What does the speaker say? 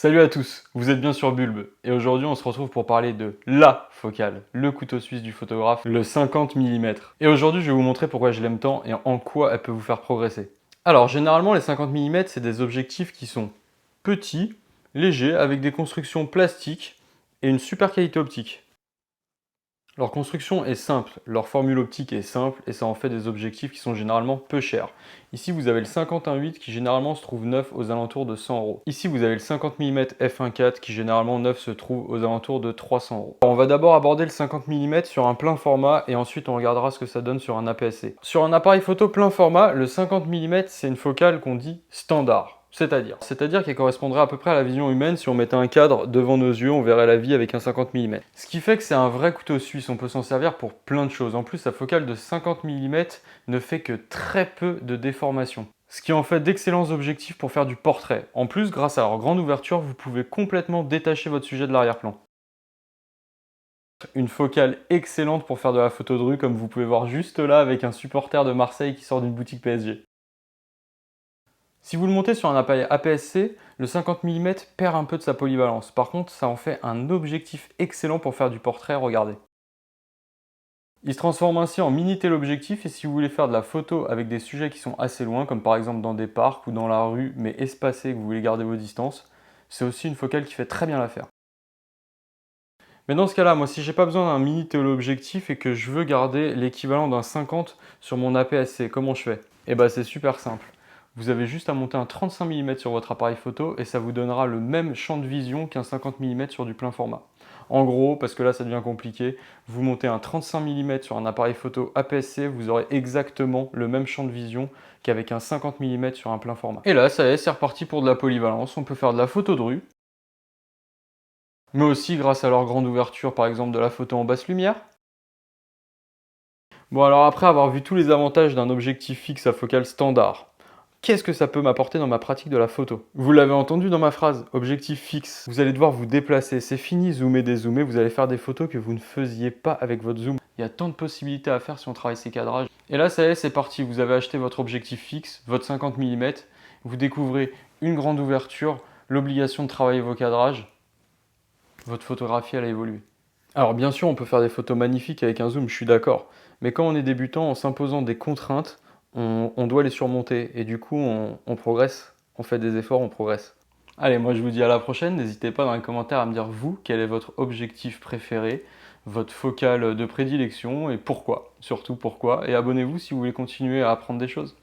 Salut à tous, vous êtes bien sur Bulbe, et aujourd'hui on se retrouve pour parler de LA focale, le couteau suisse du photographe, le 50 mm. Et aujourd'hui je vais vous montrer pourquoi je l'aime tant et en quoi elle peut vous faire progresser. Alors généralement les 50 mm c'est des objectifs qui sont petits, légers, avec des constructions plastiques et une super qualité optique. Leur construction est simple, leur formule optique est simple et ça en fait des objectifs qui sont généralement peu chers. Ici vous avez le 50-1.8 qui généralement se trouve neuf aux alentours de 100 €. Ici vous avez le 50 mm f1.4 qui généralement neuf se trouve aux alentours de 300 €. Alors, on va d'abord aborder le 50 mm sur un plein format et ensuite on regardera ce que ça donne sur un APS-C. Sur un appareil photo plein format, le 50 mm c'est une focale qu'on dit standard. C'est-à-dire qu'elle correspondrait à peu près à la vision humaine. Si on mettait un cadre devant nos yeux, on verrait la vie avec un 50 mm. Ce qui fait que c'est un vrai couteau suisse, on peut s'en servir pour plein de choses. En plus, la focale de 50 mm ne fait que très peu de déformation. Ce qui en fait d'excellents objectifs pour faire du portrait. En plus, grâce à leur grande ouverture, vous pouvez complètement détacher votre sujet de l'arrière-plan. Une focale excellente pour faire de la photo de rue, comme vous pouvez voir juste là avec un supporter de Marseille qui sort d'une boutique PSG. Si vous le montez sur un appareil APS-C, le 50 mm perd un peu de sa polyvalence. Par contre, ça en fait un objectif excellent pour faire du portrait, regardez. Il se transforme ainsi en mini téléobjectif et si vous voulez faire de la photo avec des sujets qui sont assez loin, comme par exemple dans des parcs ou dans la rue, mais espacés, que vous voulez garder vos distances, c'est aussi une focale qui fait très bien l'affaire. Mais dans ce cas-là, moi si j'ai pas besoin d'un mini téléobjectif et que je veux garder l'équivalent d'un 50 sur mon APS-C, comment je fais? Eh ben c'est super simple. Vous avez juste à monter un 35 mm sur votre appareil photo et ça vous donnera le même champ de vision qu'un 50 mm sur du plein format. En gros, parce que là ça devient compliqué, vous montez un 35 mm sur un appareil photo APS-C, vous aurez exactement le même champ de vision qu'avec un 50 mm sur un plein format. Et là, ça y est, c'est reparti pour de la polyvalence. On peut faire de la photo de rue, mais aussi grâce à leur grande ouverture, par exemple de la photo en basse lumière. Bon alors après avoir vu tous les avantages d'un objectif fixe à focale standard, qu'est-ce que ça peut m'apporter dans ma pratique de la photo? Vous l'avez entendu dans ma phrase, objectif fixe. Vous allez devoir vous déplacer, c'est fini zoomer, dézoomer, vous allez faire des photos que vous ne faisiez pas avec votre zoom. Il y a tant de possibilités à faire si on travaille ces cadrages. Et là ça y est, c'est parti, vous avez acheté votre objectif fixe, votre 50 mm, vous découvrez une grande ouverture, l'obligation de travailler vos cadrages, votre photographie elle a évolué. Alors bien sûr, on peut faire des photos magnifiques avec un zoom, je suis d'accord. Mais quand on est débutant, en s'imposant des contraintes, on doit les surmonter. Et du coup, on progresse. On fait des efforts, on progresse. Allez, moi je vous dis à la prochaine. N'hésitez pas dans les commentaires à me dire vous, quel est votre objectif préféré, votre focale de prédilection et pourquoi. Surtout pourquoi. Et abonnez-vous si vous voulez continuer à apprendre des choses.